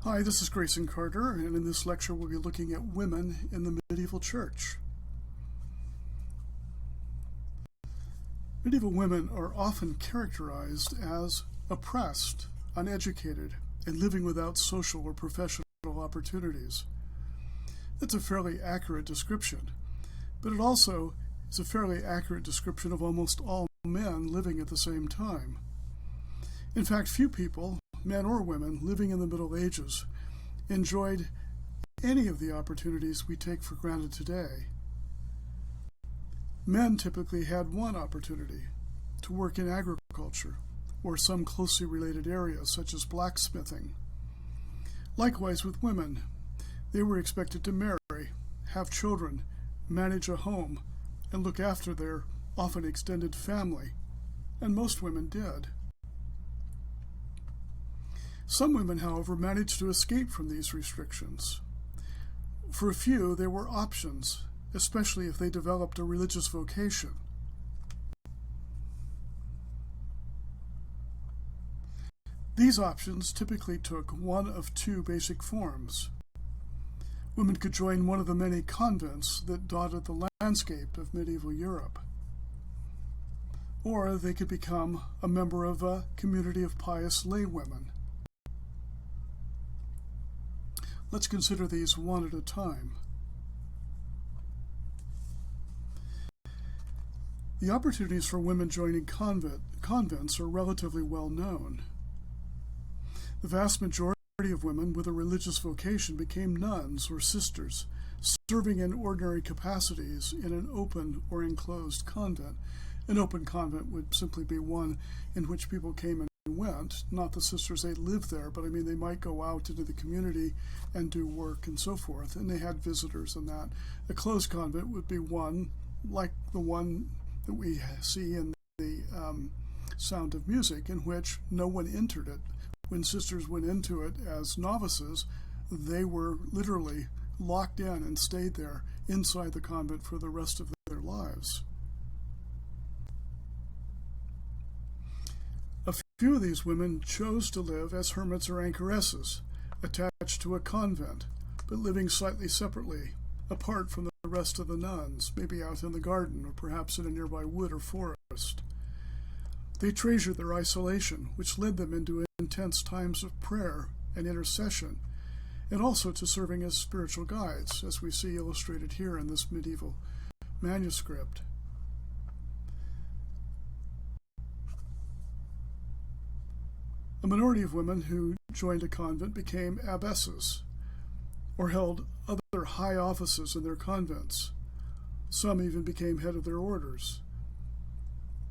Hi, this is Grayson Carter, and in this lecture we'll be looking at women in the medieval church. Medieval women are often characterized as oppressed, uneducated, and living without social or professional opportunities. That's a fairly accurate description, but it also is a fairly accurate description of almost all men living at the same time. In fact, few people, men or women, living in the Middle Ages enjoyed any of the opportunities we take for granted today. Men typically had one opportunity, to work in agriculture or some closely related areas such as blacksmithing. Likewise with women, they were expected to marry, have children, manage a home, and look after their often extended family, and most women did. Some women, however, managed to escape from these restrictions. For a few, there were options, especially if they developed a religious vocation. These options typically took one of two basic forms. Women could join one of the many convents that dotted the landscape of medieval Europe, or they could become a member of a community of pious laywomen. Let's consider these one at a time. The opportunities for women joining convents are relatively well known. The vast majority of women with a religious vocation became nuns or sisters, serving in ordinary capacities in an open or enclosed convent. An open convent would simply be one in which people came and went, not the sisters they lived there, but they might go out into the community and do work and so forth, and they had visitors and that. A closed convent would be one like the one that we see in the Sound of Music, in which no one entered it. When sisters went into it as novices, they were literally locked in and stayed there inside the convent for the rest of their lives. A few of these women chose to live as hermits or anchoresses, attached to a convent, but living slightly separately, apart from the rest of the nuns, maybe out in the garden or perhaps in a nearby wood or forest. They treasured their isolation, which led them into intense times of prayer and intercession, and also to serving as spiritual guides, as we see illustrated here in this medieval manuscript. A minority of women who joined a convent became abbesses, or held other high offices in their convents. Some even became head of their orders.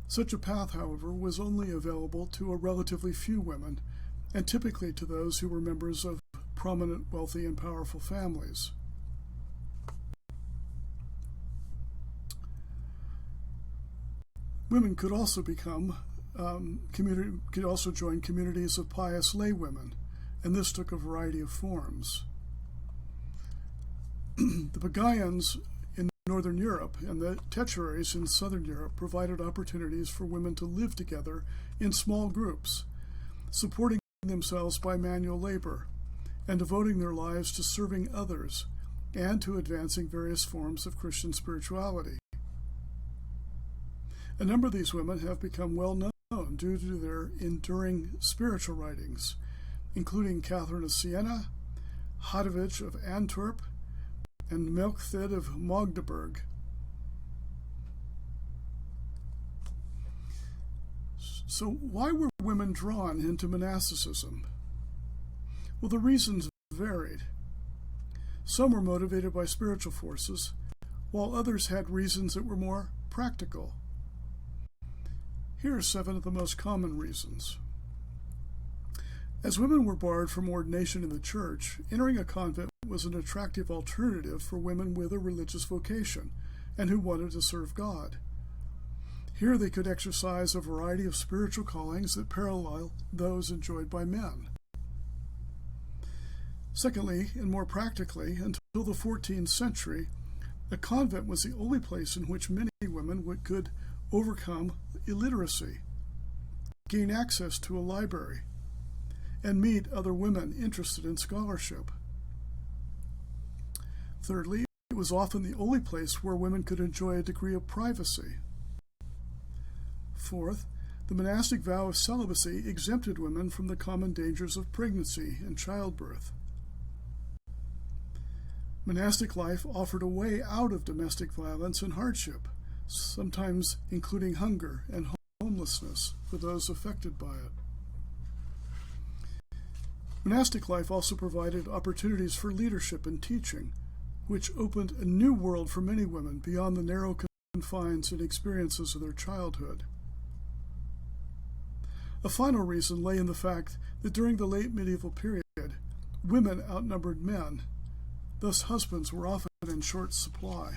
Such a path, however, was only available to a relatively few women, and typically to those who were members of prominent, wealthy, and powerful families. Women could also join communities of pious laywomen, and this took a variety of forms. The Pagaians in Northern Europe and the Tetuaries in Southern Europe provided opportunities for women to live together in small groups, supporting themselves by manual labor, and devoting their lives to serving others and to advancing various forms of Christian spirituality. A number of these women have become well known due to their enduring spiritual writings, including Catherine of Siena, Hadovich of Antwerp, and Melchthyd of Magdeburg. So why were women drawn into monasticism? Well, the reasons varied. Some were motivated by spiritual forces, while others had reasons that were more practical. Here are 7 of the most common reasons. As women were barred from ordination in the church, entering a convent was an attractive alternative for women with a religious vocation and who wanted to serve God. Here they could exercise a variety of spiritual callings that parallel those enjoyed by men. Secondly, and more practically, until the 14th century, a convent was the only place in which many women could overcome illiteracy, gain access to a library, and meet other women interested in scholarship. Thirdly, it was often the only place where women could enjoy a degree of privacy. Fourth, the monastic vow of celibacy exempted women from the common dangers of pregnancy and childbirth. Monastic life offered a way out of domestic violence and hardship, sometimes including hunger and homelessness for those affected by it. Monastic life also provided opportunities for leadership and teaching, which opened a new world for many women beyond the narrow confines and experiences of their childhood. A final reason lay in the fact that during the late medieval period, women outnumbered men, thus husbands were often in short supply.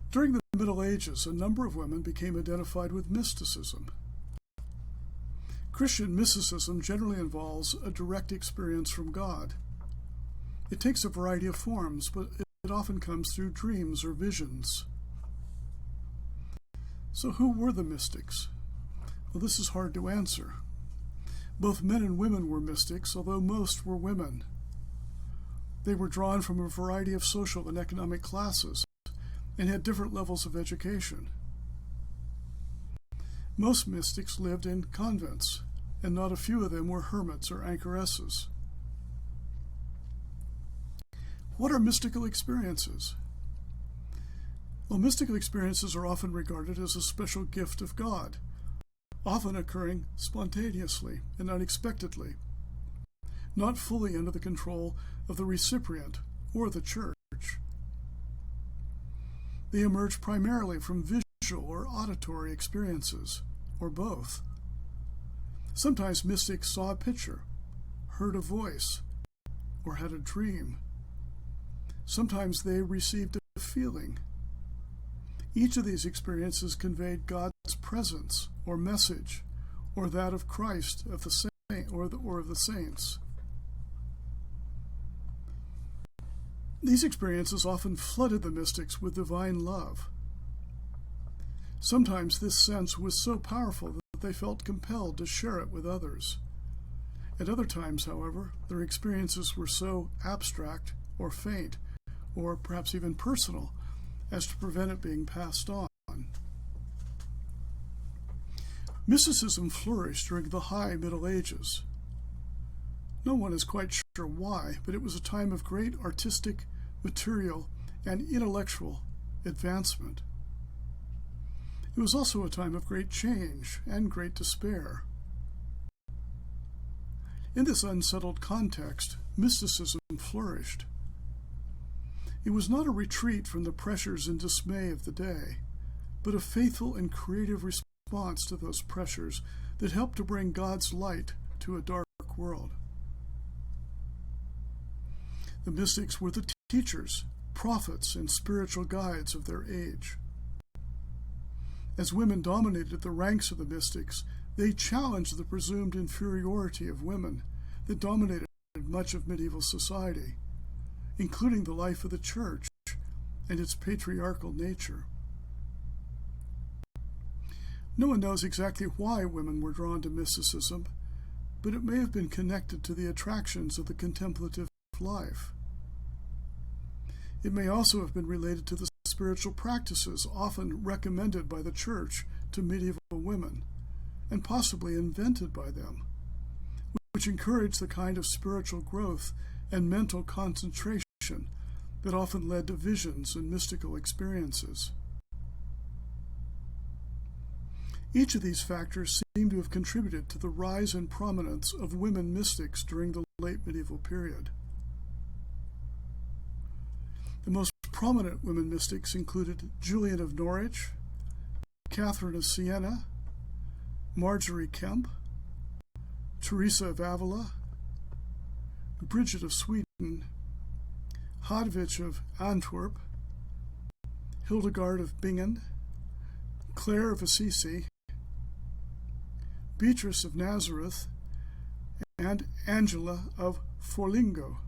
During the Middle Ages, a number of women became identified with mysticism. Christian mysticism generally involves a direct experience from God. It takes a variety of forms, but it often comes through dreams or visions. So who were the mystics? Well, this is hard to answer. Both men and women were mystics, although most were women. They were drawn from a variety of social and economic classes and had different levels of education. Most mystics lived in convents, and not a few of them were hermits or anchoresses. What are mystical experiences? Well, mystical experiences are often regarded as a special gift of God, often occurring spontaneously and unexpectedly, not fully under the control of the recipient or the church. They emerge primarily from visual or auditory experiences, or both. Sometimes mystics saw a picture, heard a voice, or had a dream. Sometimes they received a feeling. Each of these experiences conveyed God's presence or message, or that of Christ, of the saint, or of the saints. These experiences often flooded the mystics with divine love. Sometimes this sense was so powerful that they felt compelled to share it with others. At other times, however, their experiences were so abstract or faint, or perhaps even personal, as to prevent it being passed on. Mysticism flourished during the High Middle Ages. No one is quite sure why, but it was a time of great artistic, material, and intellectual advancement. It was also a time of great change and great despair. In this unsettled context, mysticism flourished. It was not a retreat from the pressures and dismay of the day, but a faithful and creative response to those pressures that helped to bring God's light to a dark world. The mystics were the teachers, prophets, and spiritual guides of their age. As women dominated the ranks of the mystics, they challenged the presumed inferiority of women that dominated much of medieval society, including the life of the church and its patriarchal nature. No one knows exactly why women were drawn to mysticism, but it may have been connected to the attractions of the contemplative life. It may also have been related to the spiritual practices often recommended by the church to medieval women, and possibly invented by them, which encouraged the kind of spiritual growth and mental concentration that often led to visions and mystical experiences. Each of these factors seem to have contributed to the rise and prominence of women mystics during the late medieval period. The most prominent women mystics included Julian of Norwich, Catherine of Siena, Marjorie Kemp, Teresa of Avila, Bridget of Sweden, Hadvich of Antwerp, Hildegard of Bingen, Clare of Assisi, Beatrice of Nazareth, and Angela of Forlingo.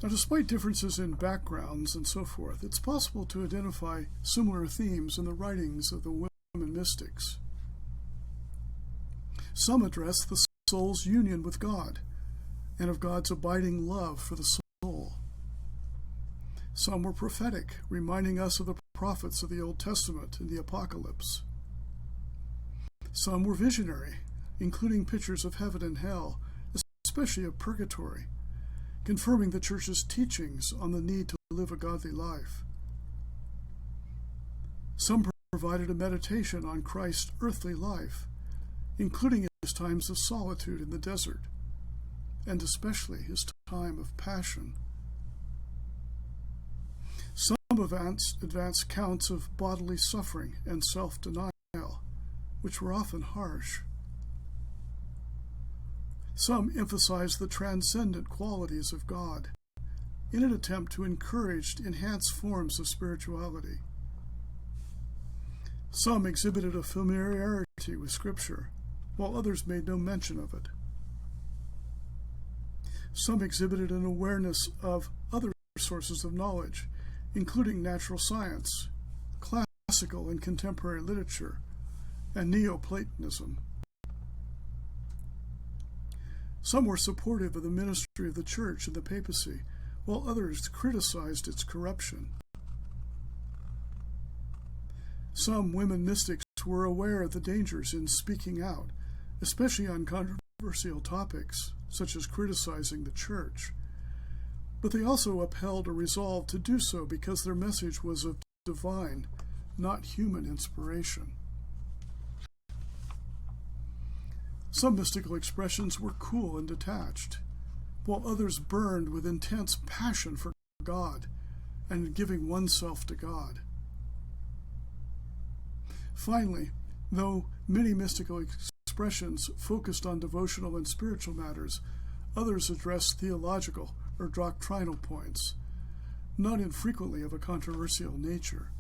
Now, despite differences in backgrounds and so forth, it's possible to identify similar themes in the writings of the women mystics. Some address the soul's union with God and of God's abiding love for the soul. Some were prophetic, reminding us of the prophets of the Old Testament and the Apocalypse. Some were visionary, including pictures of heaven and hell, especially of purgatory, confirming the Church's teachings on the need to live a godly life. Some provided a meditation on Christ's earthly life, including his times of solitude in the desert, and especially his time of passion. Some advanced accounts of bodily suffering and self-denial, which were often harsh. Some emphasized the transcendent qualities of God in an attempt to encourage enhanced forms of spirituality. Some exhibited a familiarity with Scripture, while others made no mention of it. Some exhibited an awareness of other sources of knowledge, including natural science, classical and contemporary literature, and Neoplatonism. Some were supportive of the ministry of the Church and the papacy, while others criticized its corruption. Some women mystics were aware of the dangers in speaking out, especially on controversial topics, such as criticizing the Church. But they also upheld a resolve to do so because their message was of divine, not human inspiration. Some mystical expressions were cool and detached, while others burned with intense passion for God and giving oneself to God. Finally, though many mystical expressions focused on devotional and spiritual matters, others addressed theological or doctrinal points, not infrequently of a controversial nature.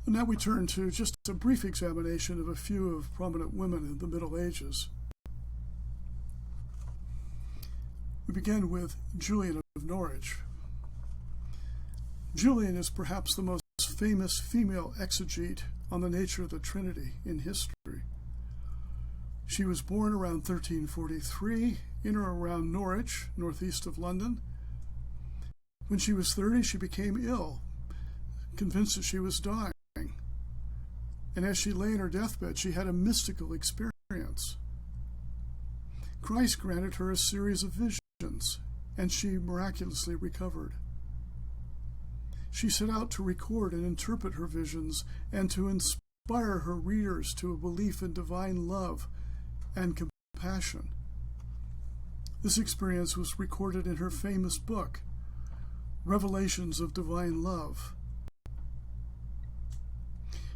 And now we turn to just a brief examination of a few of prominent women in the Middle Ages. We begin with Julian of Norwich. Julian is perhaps the most famous female exegete on the nature of the Trinity in history. She was born around 1343 in or around Norwich, northeast of London. When she was 30, she became ill, convinced that she was dying. And as she lay in her deathbed, she had a mystical experience. Christ granted her a series of visions, and she miraculously recovered. She set out to record and interpret her visions and to inspire her readers to a belief in divine love and compassion. This experience was recorded in her famous book, Revelations of Divine Love.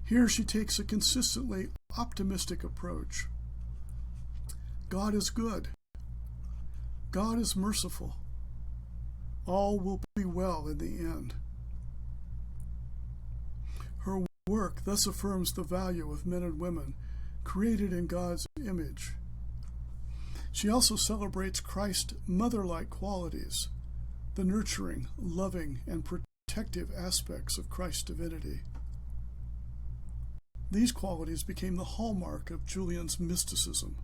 Here she takes a consistently optimistic approach. God is good. God is merciful. All will be well in the end. Her work thus affirms the value of men and women created in God's image. She also celebrates Christ's mother-like qualities, the nurturing, loving, and protective aspects of Christ's divinity. These qualities became the hallmark of Julian's mysticism.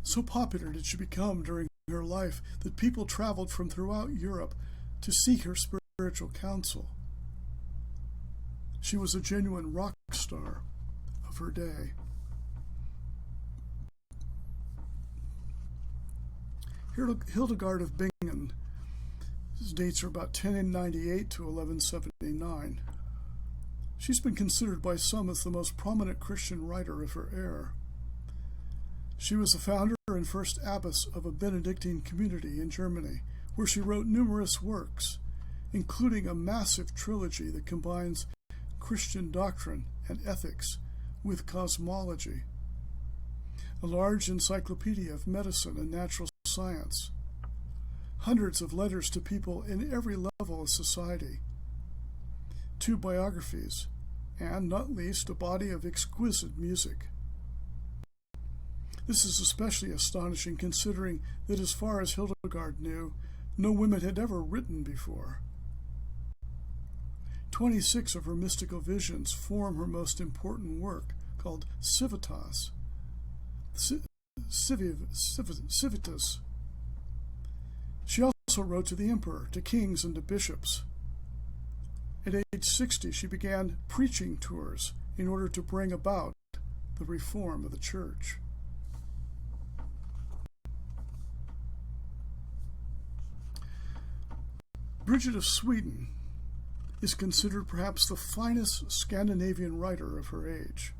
So popular did she become during her life that people traveled from throughout Europe to seek her spiritual counsel. She was a genuine rock star of her day. Hildegard of Bingen, his dates are about 1098 to 1179. She's been considered by some as the most prominent Christian writer of her era. She was the founder and first abbess of a Benedictine community in Germany, where she wrote numerous works, including a massive trilogy that combines Christian doctrine and ethics with cosmology, a large encyclopedia of medicine and natural science, hundreds of letters to people in every level of society, 2 biographies, and, not least, a body of exquisite music. This is especially astonishing considering that as far as Hildegard knew, no women had ever written before. 26 of her mystical visions form her most important work, called Civitas. Civitas. She also wrote to the emperor, to kings, and to bishops. At age 60, she began preaching tours in order to bring about the reform of the church. Bridget of Sweden is considered perhaps the finest Scandinavian writer of her age.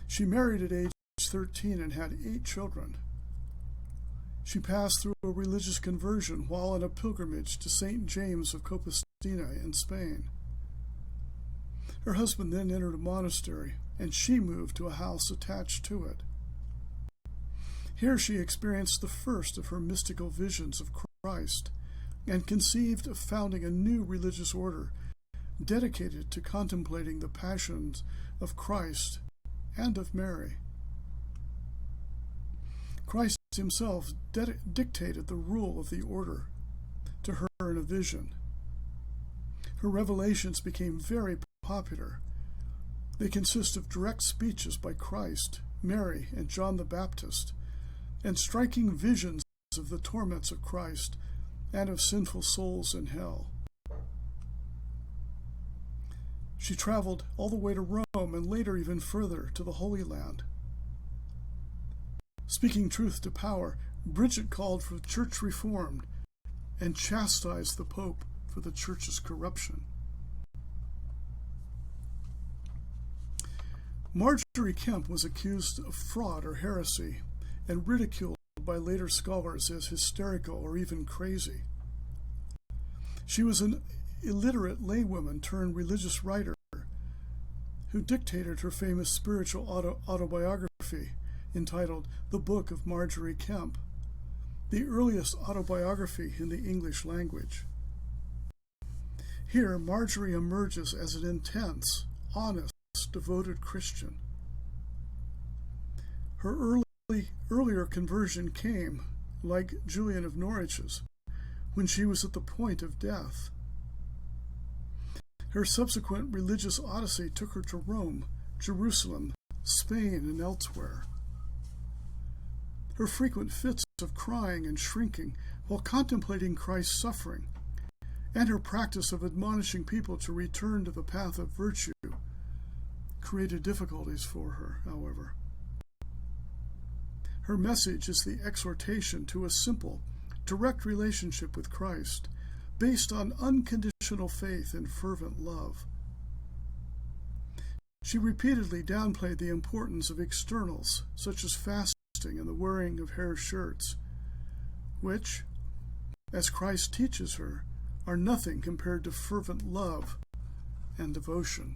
She married at age 13 and had 8 children. She passed through a religious conversion while on a pilgrimage to St. James of Compostela in Spain. Her husband then entered a monastery, and she moved to a house attached to it. Here she experienced the first of her mystical visions of Christ, and conceived of founding a new religious order dedicated to contemplating the passions of Christ and of Mary. Christ himself dictated the rule of the order to her in a vision. Her revelations became very popular. They consist of direct speeches by Christ, Mary, and John the Baptist, and striking visions of the torments of Christ and of sinful souls in hell. She traveled all the way to Rome and later even further to the Holy Land. Speaking truth to power, Bridget called for the church reformed and chastised the Pope for the church's corruption. Margery Kempe was accused of fraud or heresy and ridiculed by later scholars as hysterical or even crazy. She was an illiterate laywoman turned religious writer who dictated her famous spiritual autobiography entitled The Book of Margery Kempe, the earliest autobiography in the English language. Here, Margery emerges as an intense, honest, devoted Christian. Her earlier conversion came, like Julian of Norwich's, when she was at the point of death. Her subsequent religious odyssey took her to Rome, Jerusalem, Spain, and elsewhere. Her frequent fits of crying and shrinking while contemplating Christ's suffering, and her practice of admonishing people to return to the path of virtue, created difficulties for her, however. Her message is the exhortation to a simple, direct relationship with Christ, based on unconditional faith and fervent love. She repeatedly downplayed the importance of externals, such as fasting and the wearing of hair shirts, which, as Christ teaches her, are nothing compared to fervent love and devotion.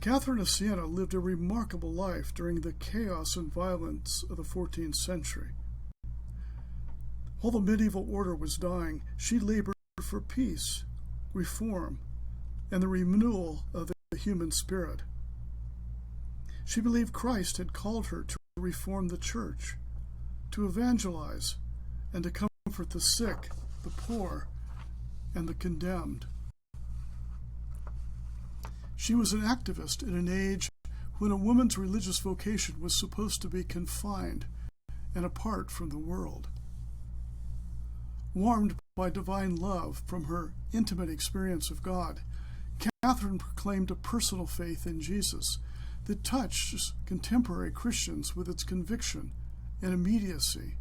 Catherine of Siena lived a remarkable life during the chaos and violence of the 14th century. While the medieval order was dying, she labored for peace, reform, and the renewal of the human spirit. She believed Christ had called her to reform the church, to evangelize, and to comfort the sick, the poor, and the condemned. She was an activist in an age when a woman's religious vocation was supposed to be confined and apart from the world. Warmed by divine love from her intimate experience of God, Catherine proclaimed a personal faith in Jesus that touched contemporary Christians with its conviction and immediacy.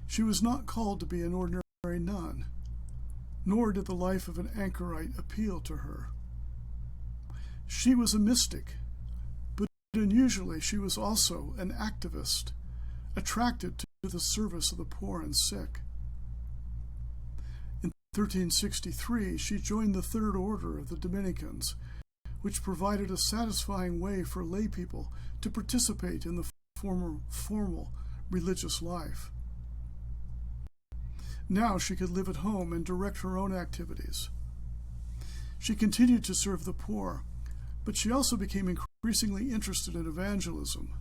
She was not called to be an ordinary nun, nor did the life of an anchorite appeal to her. She was a mystic, but unusually she was also an activist, attracted to the service of the poor and sick. In 1363, she joined the Third Order of the Dominicans, which provided a satisfying way for lay people to participate in the formal religious life. Now she could live at home and direct her own activities. She continued to serve the poor, but she also became increasingly interested in evangelism.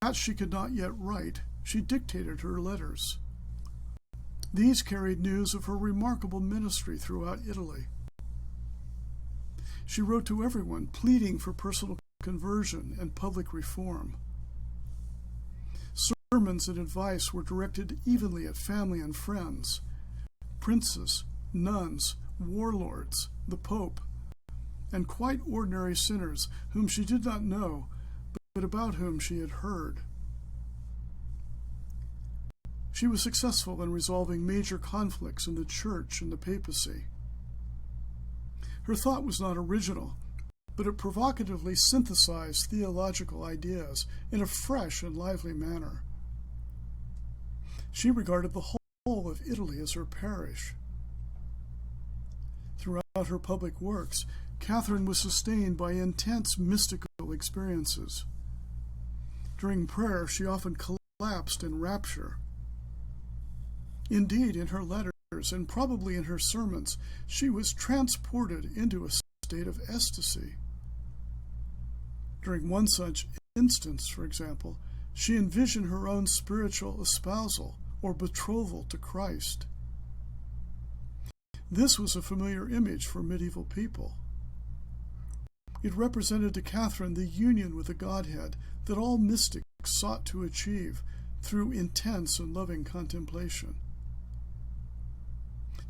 As she could not yet write, she dictated her letters. These carried news of her remarkable ministry throughout Italy. She wrote to everyone, pleading for personal conversion and public reform. Sermons and advice were directed evenly at family and friends, princes, nuns, warlords, the Pope, and quite ordinary sinners whom she did not know, but about whom she had heard. She was successful in resolving major conflicts in the Church and the papacy. Her thought was not original, but it provocatively synthesized theological ideas in a fresh and lively manner. She regarded the whole of Italy as her parish. Throughout her public works, Catherine was sustained by intense mystical experiences. During prayer, she often collapsed in rapture. Indeed, in her letters, and probably in her sermons, she was transported into a state of ecstasy. During one such instance, for example, she envisioned her own spiritual espousal or betrothal to Christ. This was a familiar image for medieval people. It represented to Catherine the union with the Godhead that all mystics sought to achieve through intense and loving contemplation.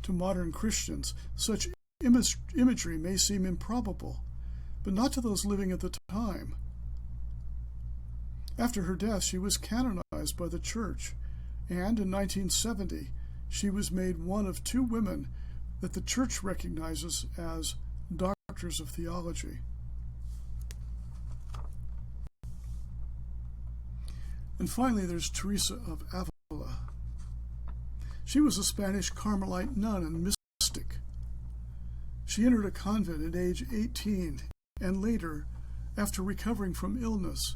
To modern Christians, such imagery may seem improbable, but not to those living at the time. After her death, she was canonized by the Church, and in 1970, she was made one of 2 women that the Church recognizes as doctors of theology. And finally, there's Teresa of Avila. She was a Spanish Carmelite nun and mystic. She entered a convent at age 18 and later, after recovering from illness,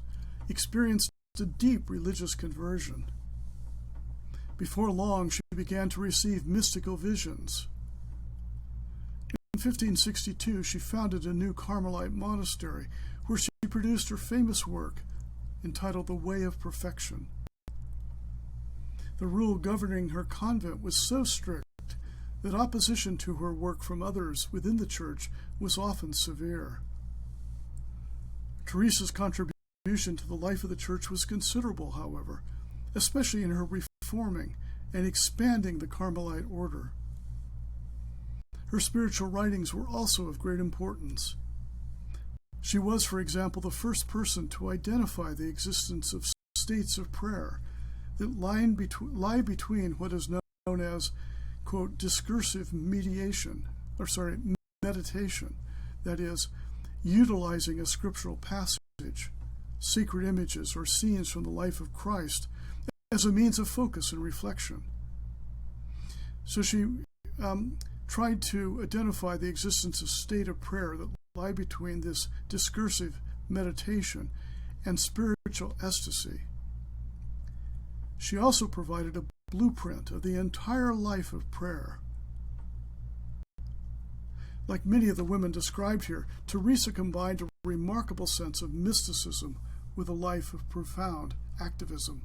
experienced a deep religious conversion. Before long, she began to receive mystical visions. In 1562, she founded a new Carmelite monastery where she produced her famous work entitled The Way of Perfection. The rule governing her convent was so strict that opposition to her work from others within the Church was often severe. Teresa's contribution to the life of the Church was considerable, however, especially in her reforming and expanding the Carmelite order. Her spiritual writings were also of great importance. She was, for example, the first person to identify the existence of states of prayer that lie between what is known as, quote, discursive meditation, meditation, that is, utilizing a scriptural passage, sacred images, or scenes from the life of Christ as a means of focus and reflection. So she tried to identify the existence of state of prayer that lie between this discursive meditation and spiritual ecstasy. She also provided a blueprint of the entire life of prayer. Like many of the women described here, Teresa combined a remarkable sense of mysticism with a life of profound activism.